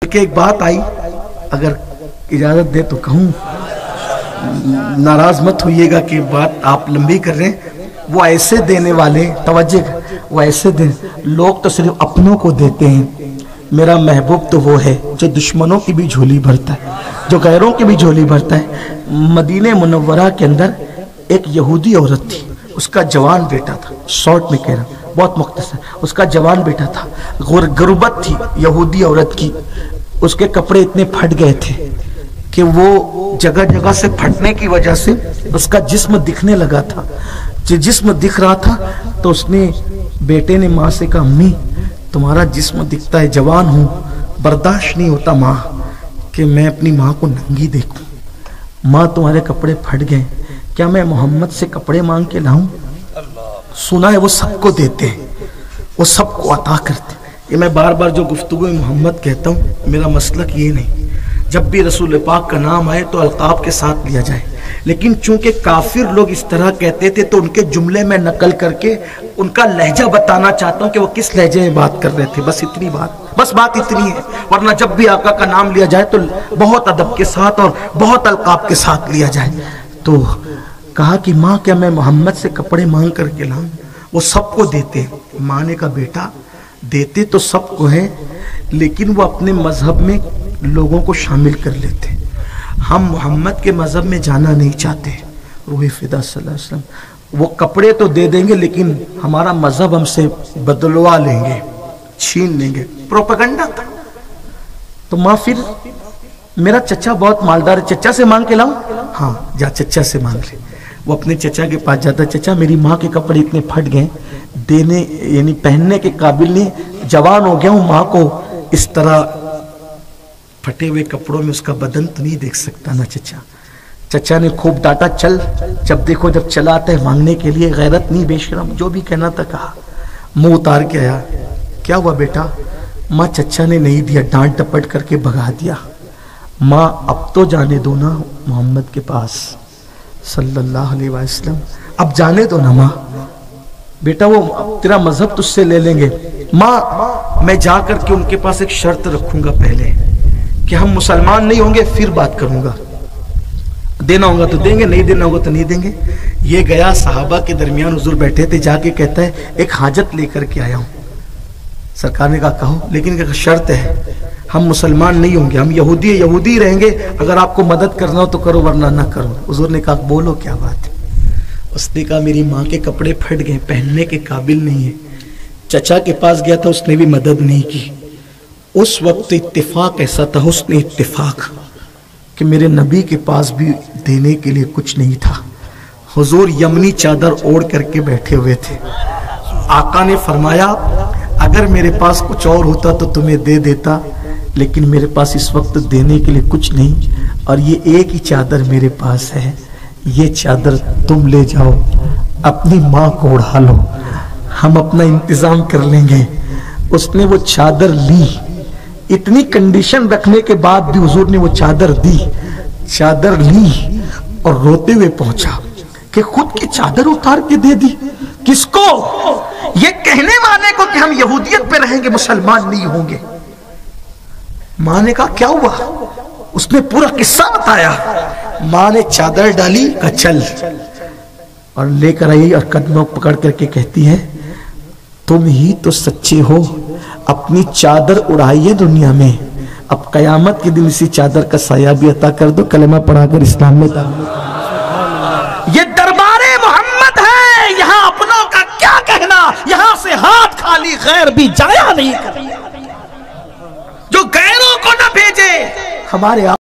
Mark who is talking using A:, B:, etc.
A: بلکہ ایک بات آئی، اگر اجازت دے تو کہوں، ناراض مت ہوئیے گا کہ بات آپ لمبی کر رہے ہیں. وہ ایسے دینے والے، توجہ، وہ ایسے لوگ تو صرف اپنوں کو دیتے ہیں. میرا محبوب تو وہ ہے جو دشمنوں کی بھی جھولی بھرتا ہے، جو غیروں کی بھی جھولی بھرتا ہے. مدینہ منورہ کے اندر ایک یہودی عورت تھی، اس کا جوان بیٹا تھا. شارٹ میں کہہ رہا ہوں، بہت مختصر. اس کا جوان بیٹا تھا، غربت تھی یہودی عورت کی. اس کے کپڑے اتنے پھٹ گئے تھے کہ وہ جگہ جگہ سے پھٹنے کی وجہ سے اس کا جسم دکھنے لگا تھا. جسم دکھ رہا تھا تو اس نے، بیٹے نے ماں سے کہا، امی تمہارا جسم دکھتا ہے، جوان ہوں، برداشت نہیں ہوتا ماں کہ میں اپنی ماں کو ننگی دیکھوں. ماں تمہارے کپڑے پھٹ گئے، کیا میں محمد سے کپڑے مانگ کے لاؤں؟ سنا ہے وہ سب کو دیتے ہیں، وہ سب کو عطا کرتے ہیں. یہ میں بار بار جو گفتگو محمد کہتا ہوں، میرا مسلک یہ نہیں. جب بھی رسول پاک کا نام آئے تو القاب کے ساتھ لیا جائے، لیکن چونکہ کافر لوگ اس طرح کہتے تھے تو ان کے جملے میں نقل کر کے ان کا لہجہ بتانا چاہتا ہوں کہ وہ کس لہجے میں بات کر رہے تھے. بس اتنی بات، بس بات اتنی ہے. ورنہ جب بھی آقا کا نام لیا جائے تو بہت ادب کے ساتھ اور بہت القاب کے ساتھ لیا جائے. تو کہا کہ ماں کیا میں محمد سے کپڑے مانگ کر کے لاؤں؟ وہ سب کو دیتے. ماں نے کہا بیٹا دیتے تو سب کو ہے، لیکن وہ اپنے مذہب میں لوگوں کو شامل کر لیتے. ہم محمد کے مذہب میں جانا نہیں چاہتے. روح فدا صلی اللہ علیہ وسلم، وہ کپڑے تو دے دیں گے لیکن ہمارا مذہب ہم سے بدلوا لیں گے، چھین لیں گے. پروپیگنڈا تھا. تو ماں پھر، میرا چچا بہت مالدار ہے، چچا سے مانگ کے لاؤں؟ ہاں جا چچا سے مانگ لے. وہ اپنے چچا کے پاس جاتا، چچا میری ماں کے کپڑے اتنے پھٹ گئے، دینے یعنی پہننے کے قابل نہیں، جوان ہو گیا ہوں، ماں کو اس طرح پھٹے ہوئے کپڑوں میں اس کا بدن تو نہیں دیکھ سکتا نا چچا. چچا نے خوب ڈانٹا، چل جب دیکھو جب چلا آتا ہے مانگنے کے لیے، غیرت نہیں، بے شرم، جو بھی کہنا تھا کہا. منہ اتار کے آیا، کیا ہوا بیٹا؟ ماں چچا نے نہیں دیا، ڈانٹ ٹپٹ کر کے بھگا دیا. ماں اب تو جانے دو نا محمد کے پاس صلی اللہ علیہ وسلم، اب جانے دو نا ماں. بیٹا وہ تیرا مذہب تجھ سے لے لیں گے. ماں میں جا کر کے ان کے پاس ایک شرط رکھوں گا پہلے کہ ہم مسلمان نہیں ہوں گے، پھر بات کروں گا. دینا ہوگا تو دیں گے، نہیں دینا ہوگا تو نہیں دیں گے. یہ گیا، صحابہ کے درمیان حضور بیٹھے تھے، جا کے کہتا ہے ایک حاجت لے کر کے آیا ہوں. سرکار نے کہا کہو، لیکن ایک شرط ہے، ہم مسلمان نہیں ہوں گے، ہم یہودی رہیں گے، اگر آپ کو مدد کرنا ہو تو کرو ورنہ نہ کرو. حضور نے کہا بولو کیا بات ہے. اس نے کہا میری ماں کے کپڑے پھٹ گئے، پہننے کے قابل نہیں ہے. چچا کے پاس گیا تھا، اس نے بھی مدد نہیں کی. اس وقت اتفاق ایسا تھا، حسن اتفاق، کہ میرے نبی کے پاس بھی دینے کے لیے کچھ نہیں تھا. حضور یمنی چادر اوڑھ کر کے بیٹھے ہوئے تھے. آقا نے فرمایا اگر میرے پاس کچھ اور ہوتا تو تمہیں دے دیتا، لیکن میرے پاس اس وقت دینے کے لیے کچھ نہیں، اور یہ ایک ہی چادر میرے پاس ہے، یہ چادر تم لے جاؤ، اپنی ماں کو اڑا لو، ہم اپنا انتظام کر لیں گے. اس نے وہ چادر لی. اتنی کنڈیشن رکھنے کے بعد بھی حضور نے وہ چادر دی. چادر لی اور روتے ہوئے پہنچا کہ خود کی چادر اتار کے دے دی. کس کو؟ یہ کہنے والے کو کہ ہم یہودیت پہ رہیں گے، مسلمان نہیں ہوں گے. ماں نے کہا کیا ہوا؟ اس نے پورا قصہ بتایا. ماں نے چادر ڈالی، کہا چل، اور لے کر آئی اور قدموں پکڑ کر کے کہتی ہے تم ہی تو سچے ہو، اپنی چادر اڑائیے دنیا میں، اب قیامت کے دن اسی چادر کا سایہ بھی عطا کر دو، کلمہ پڑھا کر اسلام میں داخل. یہ دربار محمد ہے، یہاں اپنوں کا کیا کہنا، یہاں سے ہاتھ خالی غیر بھی جایا نہیں کرتا. جو غیروں کو نہ بھیجے، ہمارے